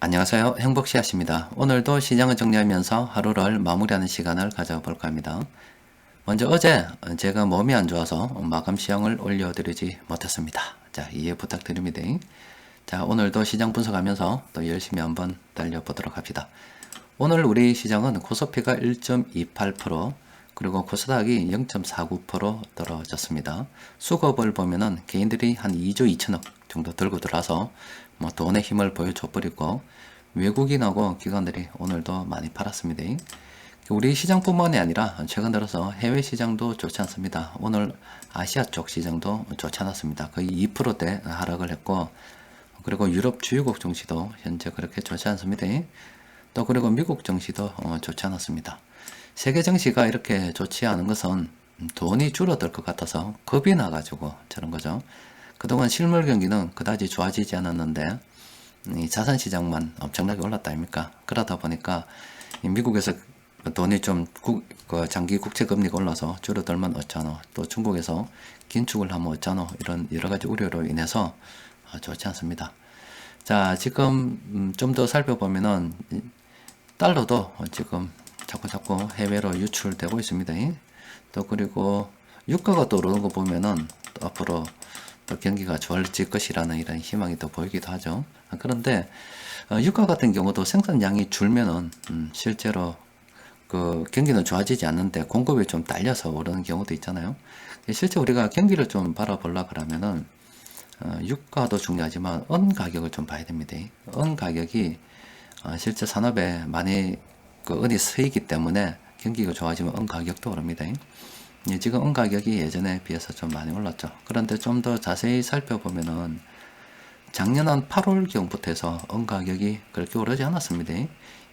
안녕하세요. 행복씨앗입니다. 오늘도 시장을 정리하면서 하루를 마무리하는 시간을 가져볼까 합니다. 먼저 어제 제가 몸이 안 좋아서 마감 시황을 올려드리지 못했습니다. 자, 이해 부탁드립니다. 자, 오늘도 시장 분석하면서 또 열심히 한번 달려보도록 합시다. 오늘 우리 시장은 코스피가 1.28%, 그리고 코스닥이 0.49% 떨어졌습니다. 수급을 보면은 개인들이 한 2조 2천억 정도 들고 들어와서 뭐 돈의 힘을 보여줘 버리고, 외국인하고 기관들이 오늘도 많이 팔았습니다. 우리 시장뿐만이 아니라 최근 들어서 해외 시장도 좋지 않습니다. 오늘 아시아 쪽 시장도 좋지 않았습니다. 거의 2%대 하락을 했고, 그리고 유럽 주요국 증시도 현재 그렇게 좋지 않습니다. 또 그리고 미국 증시도 좋지 않았습니다. 세계 증시가 이렇게 좋지 않은 것은 돈이 줄어들 것 같아서 겁이 나가지고 저런 거죠. 그동안 실물 경기는 그다지 좋아지지 않았는데 이 자산 시장만 엄청나게 올랐다 아닙니까? 그러다 보니까 미국에서 돈이 좀 장기 국채 금리가 올라서 줄어들면 어쩌노, 또 중국에서 긴축을 하면 어쩌노, 이런 여러 가지 우려로 인해서 좋지 않습니다. 자, 지금 좀 더 살펴보면은 달러도 지금 자꾸 해외로 유출되고 있습니다. 또 그리고 유가가 또 오르는 거 보면은 또 앞으로 또 경기가 좋아질 것이라는 이런 희망이 또 보이기도 하죠. 그런데 유가 같은 경우도 생산량이 줄면은 실제로 그 경기는 좋아지지 않는데 공급이 좀 딸려서 오르는 경우도 있잖아요. 실제 우리가 경기를 좀 바라보려 그러면은 유가도 중요하지만 은 가격을 좀 봐야 됩니다. 은 가격이 실제 산업에 많이 그 은이 쓰이기 때문에 경기가 좋아지면 은 가격도 오릅니다. 지금 은 가격이 예전에 비해서 좀 많이 올랐죠. 그런데 좀 더 자세히 살펴보면은 작년 한 8월경부터 해서 은 가격이 그렇게 오르지 않았습니다.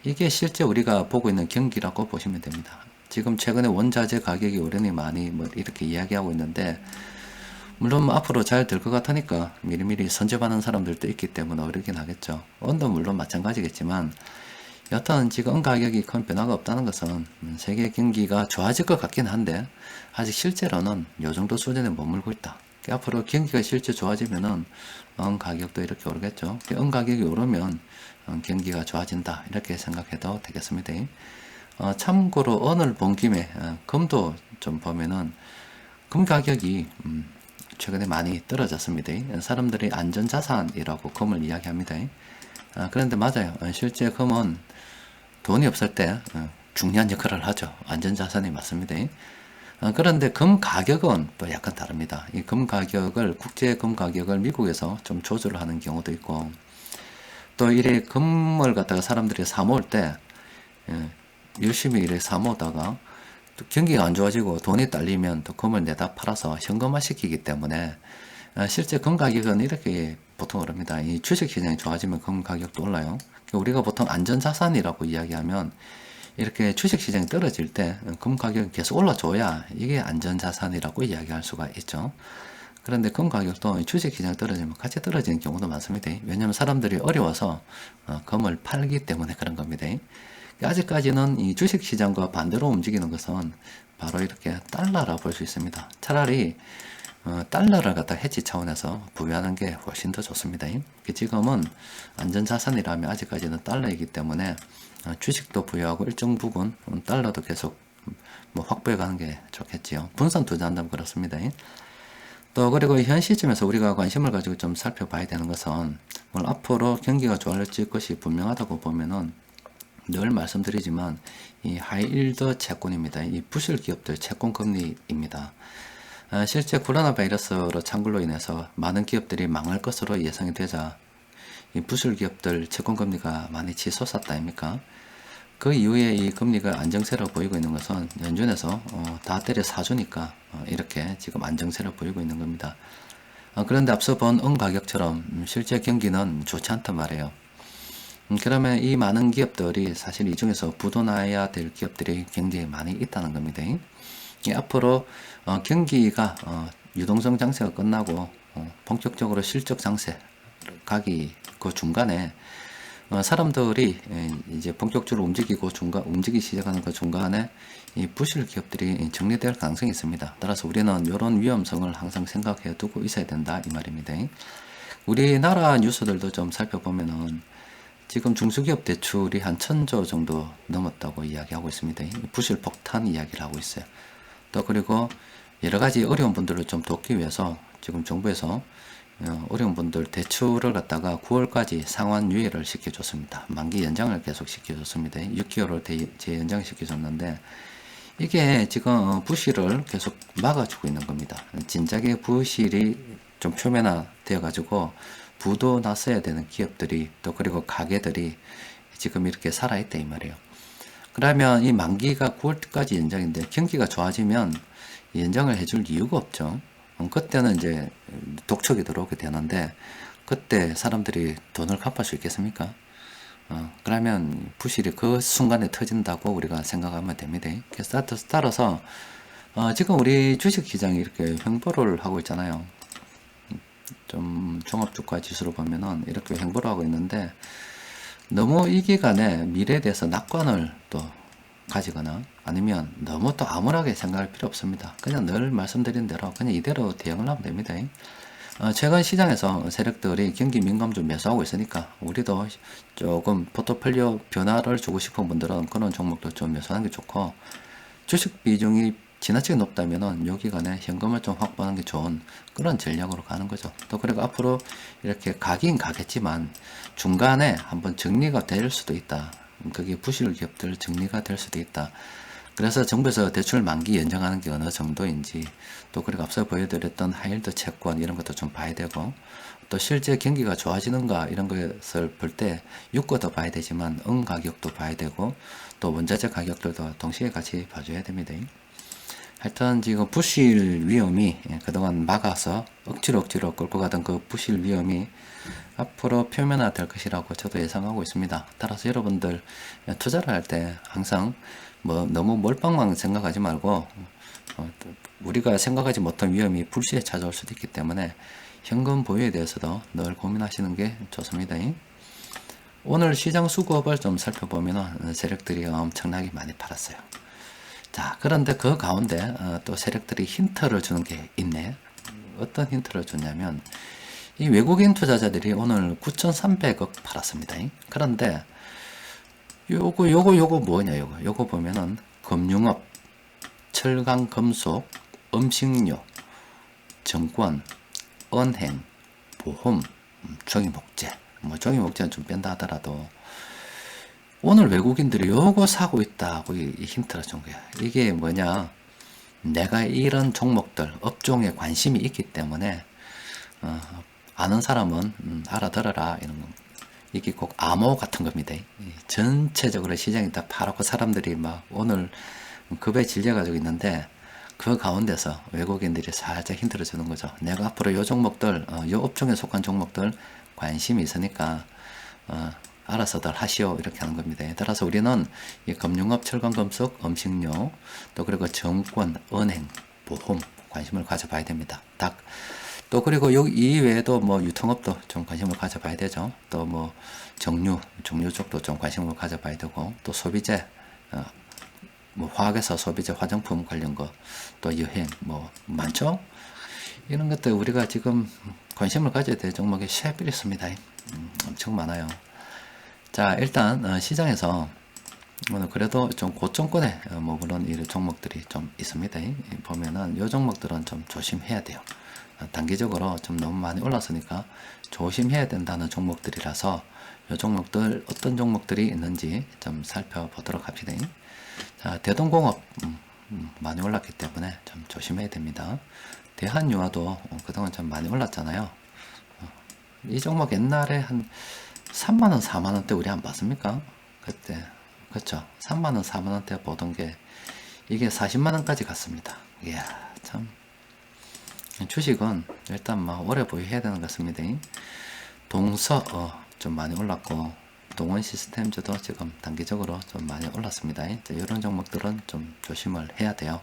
이게 실제 우리가 보고 있는 경기라고 보시면 됩니다. 지금 최근에 원자재 가격이 오르니 많이 뭐 이렇게 이야기하고 있는데, 물론 앞으로 잘 될 것 같으니까 미리미리 선점하는 사람들도 있기 때문에 오르긴 하겠죠. 은도 물론 마찬가지겠지만, 여튼 지금 은 가격이 큰 변화가 없다는 것은 세계 경기가 좋아질 것 같긴 한데 아직 실제로는 요 정도 수준에 머물고 있다. 앞으로 경기가 실제 좋아지면은 은 가격도 이렇게 오르겠죠. 은 가격이 오르면 경기가 좋아진다, 이렇게 생각해도 되겠습니다. 참고로 은을 본 김에 금도 좀 보면은 금 가격이 최근에 많이 떨어졌습니다. 사람들이 안전자산이라고 금을 이야기합니다. 그런데 맞아요. 실제 금은 돈이 없을 때 중요한 역할을 하죠. 안전자산이 맞습니다. 그런데 금 가격은 또 약간 다릅니다. 이 금 가격을, 국제 금 가격을 미국에서 좀 조절을 하는 경우도 있고, 또 이래 금을 갖다가 사람들이 사모을 때 열심히 이래 사모다가 또 경기가 안 좋아지고 돈이 딸리면 또 금을 내다 팔아서 현금화 시키기 때문에 실제 금 가격은 이렇게 보통 오릅니다. 이 주식 시장이 좋아지면 금 가격도 올라요. 우리가 보통 안전자산이라고 이야기하면 이렇게 주식 시장이 떨어질 때 금 가격이 계속 올라줘야 이게 안전자산이라고 이야기할 수가 있죠. 그런데 금 가격도 주식 시장이 떨어지면 같이 떨어지는 경우도 많습니다. 왜냐하면 사람들이 어려워서 금을 팔기 때문에 그런 겁니다. 아직까지는 이 주식 시장과 반대로 움직이는 것은 바로 이렇게 달러라 볼 수 있습니다. 차라리 달러를 갖다 해지 차원에서 부여하는 게 훨씬 더 좋습니다. 지금은 안전자산이라면 아직까지는 달러이기 때문에 주식도 부여하고 일정 부분 달러도 계속 뭐 확보해 가는 게 좋겠지요. 분산 투자한다면 그렇습니다. 또 그리고 현 시점에서 우리가 관심을 가지고 좀 살펴봐야 되는 것은, 앞으로 경기가 좋아질 것이 분명하다고 보면은 늘 말씀드리지만 이 하이일드 채권입니다. 이 부실 기업들 채권 금리입니다. 실제 코로나 바이러스로 창굴로 인해서 많은 기업들이 망할 것으로 예상이 되자 이 부실 기업들 채권 금리가 많이 치솟았다 아닙니까? 그 이후에 이 금리가 안정세로 보이고 있는 것은 연준에서 다 때려 사주니까 이렇게 지금 안정세를 보이고 있는 겁니다. 그런데 앞서 본 은 가격처럼 실제 경기는 좋지 않단 말이에요. 그러면 이 많은 기업들이 사실 이 중에서 부도나야 될 기업들이 굉장히 많이 있다는 겁니다. 앞으로 경기가 유동성 장세가 끝나고 본격적으로 실적 장세 가기 그 중간에 사람들이 이제 본격적으로 움직이기 시작하는 그 중간에 이 부실 기업들이 정리될 가능성이 있습니다. 따라서 우리는 이런 위험성을 항상 생각해 두고 있어야 된다, 이 말입니다. 우리나라 뉴스들도 좀 살펴보면은 지금 중소기업 대출이 한 1000조 정도 넘었다고 이야기하고 있습니다. 부실 폭탄 이야기를 하고 있어요. 또 그리고 여러 가지 어려운 분들을 좀 돕기 위해서 지금 정부에서 어려운 분들 대출을 갖다가 9월까지 상환 유예를 시켜줬습니다. 만기 연장을 계속 시켜줬습니다. 6개월을 재연장 시켜줬는데 이게 지금 부실을 계속 막아주고 있는 겁니다. 진작에 부실이 좀 표면화 되어 가지고 부도 났어야 되는 기업들이 또 그리고 가게들이 지금 이렇게 살아있다 이 말이에요. 그러면 이 만기가 9월까지 연장인데 경기가 좋아지면 연장을 해줄 이유가 없죠. 그때는 이제 독촉이 들어오게 되는데 그때 사람들이 돈을 갚을 수 있겠습니까? 그러면 부실이 그 순간에 터진다고 우리가 생각하면 됩니다. 그래서 따라서 지금 우리 주식시장이 이렇게 횡보를 하고 있잖아요. 좀 종합주가 지수로 보면은 이렇게 횡보를 하고 있는데 너무 이 기간에 미래에 대해서 낙관을 또 가지거나 아니면 너무 또 암울하게 생각할 필요 없습니다. 그냥 늘 말씀드린 대로 그냥 이대로 대응을 하면 됩니다. 최근 시장에서 세력들이 경기 민감주 매수하고 있으니까 우리도 조금 포트폴리오 변화를 주고 싶은 분들은 그런 종목도 좀 매수하는 게 좋고 주식 비중이 지나치게 높다면은 요 기간에 현금을 좀 확보하는 게 좋은 그런 전략으로 가는 거죠. 또 그리고 앞으로 이렇게 가긴 가겠지만 중간에 한번 정리가 될 수도 있다. 그게 부실 기업들 정리가 될 수도 있다. 그래서 정부에서 대출 만기 연장하는 게 어느 정도인지 또 그리고 앞서 보여드렸던 하이힐드 채권 이런 것도 좀 봐야 되고 또 실제 경기가 좋아지는가 이런 것을 볼 때 유가도 봐야 되지만 응 가격도 봐야 되고 또 원자재 가격들도 동시에 같이 봐줘야 됩니다. 하여튼 지금 부실 위험이 그동안 막아서 억지로 끌고 가던 그 부실 위험이 앞으로 표면화 될 것이라고 저도 예상하고 있습니다. 따라서 여러분들 투자를 할 때 항상 뭐 너무 몰빵만 생각하지 말고 우리가 생각하지 못한 위험이 불시에 찾아올 수도 있기 때문에 현금 보유에 대해서도 늘 고민하시는 게 좋습니다. 오늘 시장 수급을 좀 살펴보면 세력들이 엄청나게 많이 팔았어요. 자, 그런데 그 가운데 또 세력들이 힌트를 주는 게 있네. 어떤 힌트를 줬냐면 이 외국인 투자자들이 오늘 9,300억 팔았습니다. 그런데 요거 뭐냐, 요거 보면은 금융업, 철강, 금속, 음식료, 정권, 은행, 보험, 종이목재. 뭐 종이목재는 좀 뺀다 하더라도 오늘 외국인들이 요거 사고 있다고 이 힌트를 준 거야. 이게 뭐냐? 내가 이런 종목들, 업종에 관심이 있기 때문에 아는 사람은 알아들어라 이런 거. 이게 꼭 암호 같은 겁니다. 전체적으로 시장이 다 파랗고 사람들이 막 오늘 급에 질려가지고 있는데 그 가운데서 외국인들이 살짝 힌트를 주는 거죠. 내가 앞으로 요 종목들, 요 업종에 속한 종목들 관심이 있으니까 알아서들 하시오 이렇게 하는 겁니다. 따라서 우리는 이 금융업, 철강금속, 음식료, 또 그리고 정권, 은행, 보험 관심을 가져봐야 됩니다. 또 그리고 여기 이외에도 뭐 유통업도 좀 관심을 가져봐야 되죠. 또 뭐 정유 쪽도 좀 관심을 가져봐야 되고 또 소비재 뭐 화학에서 소비재 화장품 관련 거 또 여행 뭐 많죠. 이런 것들 우리가 지금 관심을 가져야 될 종목이 쉐필 있습니다. 엄청 많아요. 자, 일단 시장에서 오늘 그래도 좀 고점권에 머무른 이런 종목들이 좀 있습니다. 보면은 이 종목들은 좀 조심해야 돼요. 단기적으로 좀 너무 많이 올랐으니까 조심해야 된다는 종목들이라서 이 종목들 어떤 종목들이 있는지 좀 살펴보도록 합시다. 자, 대동공업 많이 올랐기 때문에 좀 조심해야 됩니다. 대한유화도 그동안 좀 많이 올랐잖아요. 이 종목 옛날에 한 3만원, 4만원대 우리 안 봤습니까? 그때 그렇죠. 3만원, 4만원대 보던 게 이게 40만원까지 갔습니다. 이야 참 주식은 일단 막 오래 보유해야 되는 것 같습니다. 동서 좀 많이 올랐고 동원 시스템즈도 지금 단기적으로 좀 많이 올랐습니다. 이런 종목들은 좀 조심을 해야 돼요.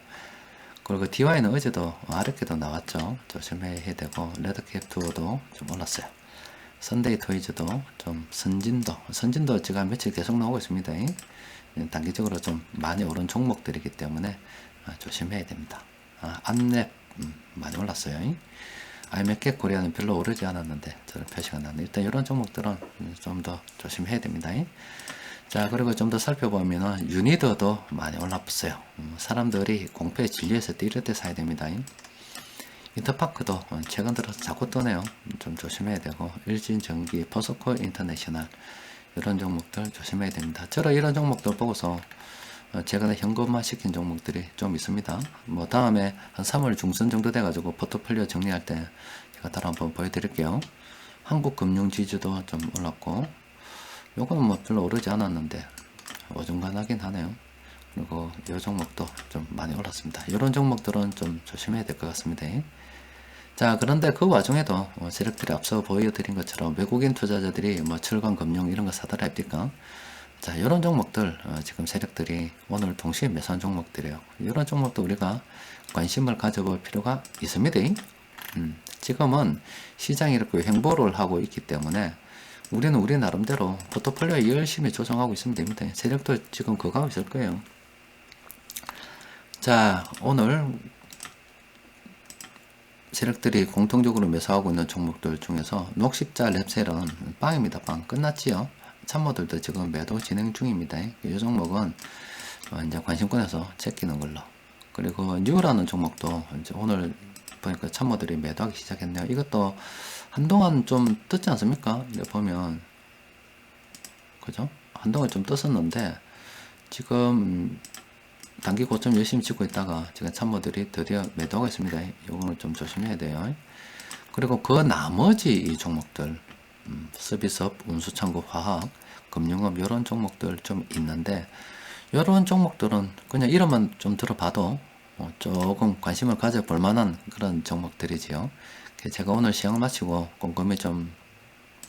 그리고 DY는 어제도 아랫게도 나왔죠. 조심해야 되고 레드캡2도 좀 올랐어요. 선데이 토이즈도 좀 선진도 지금 며칠 계속 나오고 있습니다. 단기적으로 좀 많이 오른 종목들이기 때문에 조심해야 됩니다. 안랩 많이 올랐어요. IMAX 코리아는 별로 오르지 않았는데 저런 표시가 나네. 일단 이런 종목들은 좀 더 조심해야 됩니다. 자, 그리고 좀 더 살펴보면은 유니더도 많이 올라왔어요. 사람들이 공포에 질려있을 때 이럴 때 사야 됩니다. 인터파크도 최근 들어서 자꾸 떠네요. 좀 조심해야 되고, 일진전기, 포스코 인터내셔널 이런 종목들 조심해야 됩니다. 저런 이런 종목들 보고서 최근에 현금화 시킨 종목들이 좀 있습니다. 뭐 다음에 한 3월 중순 정도 돼가지고 포트폴리오 정리할 때 제가 따로 한번 보여드릴게요. 한국금융지주도 좀 올랐고, 요거는 뭐 별로 오르지 않았는데 어중간하긴 하네요. 그리고 요 종목도 좀 많이 올랐습니다. 이런 종목들은 좀 조심해야 될 것 같습니다. 자, 그런데 그 와중에도 세력들이 앞서 보여드린 것처럼 외국인 투자자들이 뭐 철강, 금융 이런 거 사더라 합니까? 자, 이런 종목들 지금 세력들이 오늘 동시에 매수한 종목들이에요. 이런 종목도 우리가 관심을 가져볼 필요가 있습니다. 지금은 시장이 이렇게 횡보를 하고 있기 때문에 우리는 우리 나름대로 포트폴리오 열심히 조정하고 있으면 됩니다. 세력도 지금 그거 하고 있을 거예요. 자, 오늘 세력들이 공통적으로 매수하고 있는 종목들 중에서 녹십자 랩셀은 빵입니다. 빵 끝났지요. 참모들도 지금 매도 진행 중입니다. 이 종목은 이제 관심권에서 제끼는 걸로. 그리고 뉴라는 종목도 이제 오늘 보니까 참모들이 매도하기 시작했네요. 이것도 한동안 좀 떴지 않습니까? 이렇게 보면 그죠? 한동안 좀 떴었는데 지금 단기 고점 열심히 찍고 있다가 지금 참모들이 드디어 매도하고 있습니다. 이거는 좀 조심해야 돼요. 그리고 그 나머지 이 종목들 서비스업, 운수창고, 화학, 금융업 이런 종목들 좀 있는데 이런 종목들은 그냥 이름만 좀 들어봐도 조금 관심을 가져볼 만한 그런 종목들이지요. 제가 오늘 시황을 마치고 꼼꼼히 좀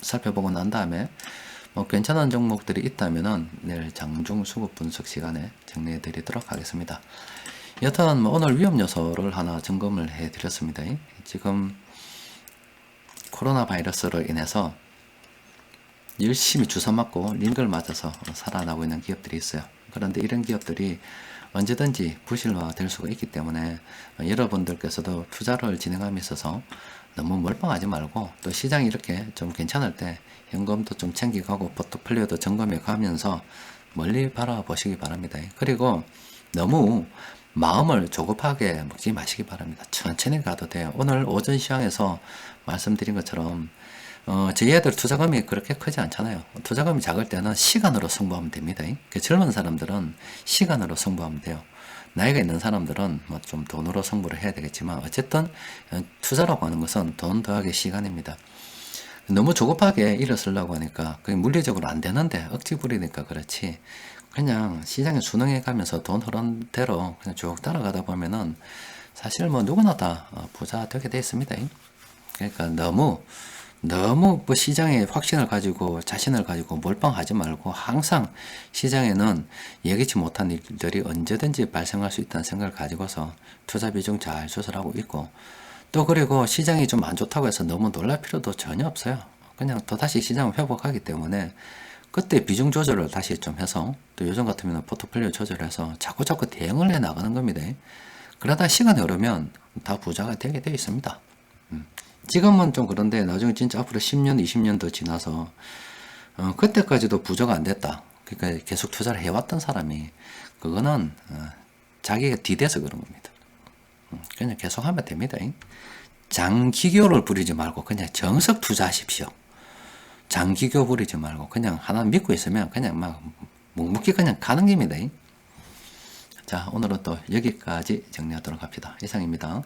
살펴보고 난 다음에 뭐 괜찮은 종목들이 있다면은 내일 장중 수급 분석 시간에 정리해 드리도록 하겠습니다. 여튼 뭐 오늘 위험 요소를 하나 점검을 해 드렸습니다. 지금 코로나 바이러스로 인해서 열심히 주사 맞고 링크를 맞아서 살아나고 있는 기업들이 있어요. 그런데 이런 기업들이 언제든지 부실화 될 수가 있기 때문에 여러분들께서도 투자를 진행함에 있어서 너무 몰빵하지 말고 또 시장이 이렇게 좀 괜찮을 때 현금도 좀 챙기가고 포트폴리오도 점검해 가면서 멀리 바라보시기 바랍니다. 그리고 너무 마음을 조급하게 먹지 마시기 바랍니다. 천천히 가도 돼요. 오늘 오전 시황에서 말씀드린 것처럼 저희 애들 투자금이 그렇게 크지 않잖아요. 투자금이 작을 때는 시간으로 승부하면 됩니다. 젊은 사람들은 시간으로 승부하면 돼요. 나이가 있는 사람들은 뭐 좀 돈으로 승부를 해야 되겠지만 어쨌든 투자라고 하는 것은 돈 더하기 시간입니다. 너무 조급하게 일을 쓰려고 하니까 그게 물리적으로 안 되는데 억지 부리니까 그렇지. 그냥 시장에 순응해 가면서 돈 흐른 대로 그냥 쭉 따라가다 보면은 사실 뭐 누구나 다 부자 되게 돼 있습니다. 그러니까 너무 뭐 시장에 확신을 가지고 자신을 가지고 몰빵하지 말고 항상 시장에는 예기치 못한 일들이 언제든지 발생할 수 있다는 생각을 가지고서 투자 비중 잘 조절하고 있고 또 그리고 시장이 좀 안 좋다고 해서 너무 놀랄 필요도 전혀 없어요. 그냥 또다시 시장을 회복하기 때문에 그때 비중 조절을 다시 좀 해서 또 요즘 같으면 포트폴리오 조절해서 자꾸 대응을 해 나가는 겁니다. 그러다 시간이 흐르면 다 부자가 되게 되어 있습니다. 지금은 좀 그런데 나중에 진짜 앞으로 10년, 20년 더 지나서 그때까지도 부자가 안 됐다. 그러니까 계속 투자를 해왔던 사람이 그거는 자기가 디뎌서 그런 겁니다. 그냥 계속 하면 됩니다. 장기교를 부리지 말고 그냥 정석 투자하십시오. 장기교 부리지 말고 그냥 하나 믿고 있으면 그냥 막 묵묵히 그냥 가는 겁니다. 자, 오늘은 또 여기까지 정리하도록 합시다. 이상입니다.